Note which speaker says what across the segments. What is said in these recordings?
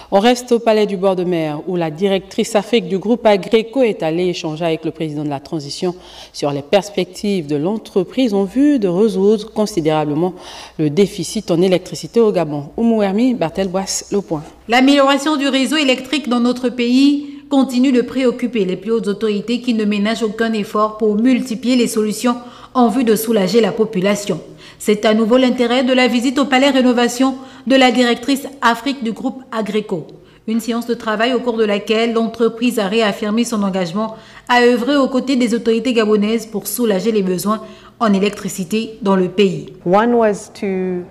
Speaker 1: On reste au Palais du Bord de Mer où la directrice Afrique du groupe Agreco est allée échanger avec le président de la transition sur les perspectives de l'entreprise en vue de résoudre considérablement le déficit en électricité au Gabon. Oumou Hermi, Bartel Boisse, Le Point.
Speaker 2: L'amélioration du réseau électrique dans notre pays continue de préoccuper les plus hautes autorités qui ne ménagent aucun effort pour multiplier les solutions en vue de soulager la population. C'est à nouveau l'intérêt de la visite au Palais Rénovation de la directrice Afrique du groupe Agreco. Une séance de travail au cours de laquelle l'entreprise a réaffirmé son engagement à œuvrer aux côtés des autorités gabonaises pour soulager les besoins en électricité dans le pays.
Speaker 3: One was to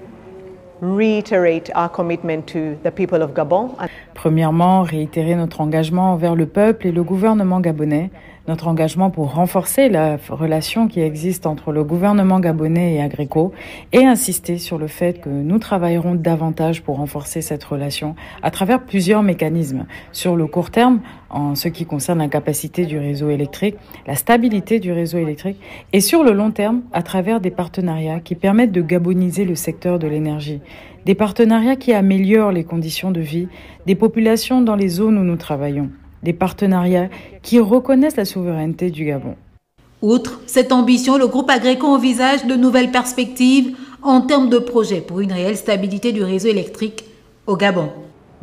Speaker 3: reiterate our commitment to the people of Gabon.
Speaker 4: Premièrement, réitérer notre engagement envers le peuple et le gouvernement gabonais, notre engagement pour renforcer la relation qui existe entre le gouvernement gabonais et Agreco et insister sur le fait que nous travaillerons davantage pour renforcer cette relation à travers plusieurs mécanismes. Sur le court terme, en ce qui concerne la capacité du réseau électrique, la stabilité du réseau électrique et sur le long terme, à travers des partenariats qui permettent de gaboniser le secteur de l'énergie. Des partenariats qui améliorent les conditions de vie des populations dans les zones où nous travaillons. Des partenariats qui reconnaissent la souveraineté du Gabon.
Speaker 2: Outre cette ambition, le groupe Agreco envisage de nouvelles perspectives en termes de projets pour une réelle stabilité du réseau électrique au Gabon.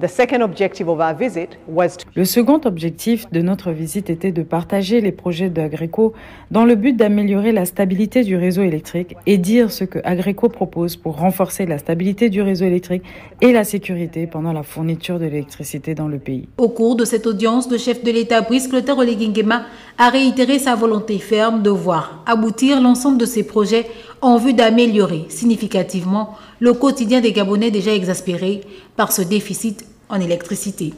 Speaker 3: The second objective of our visit was
Speaker 4: Le second objectif de notre visite était de partager les projets d'Agreco dans le but d'améliorer la stabilité du réseau électrique et dire ce que Agreco propose pour renforcer la stabilité du réseau électrique et la sécurité pendant la fourniture de l'électricité dans le pays.
Speaker 2: Au cours de cette audience, le chef de l'État, Brice Clotaire Oligui Nguema, a réitéré sa volonté ferme de voir aboutir l'ensemble de ces projets en vue d'améliorer significativement le quotidien des Gabonais déjà exaspérés par ce déficit en électricité.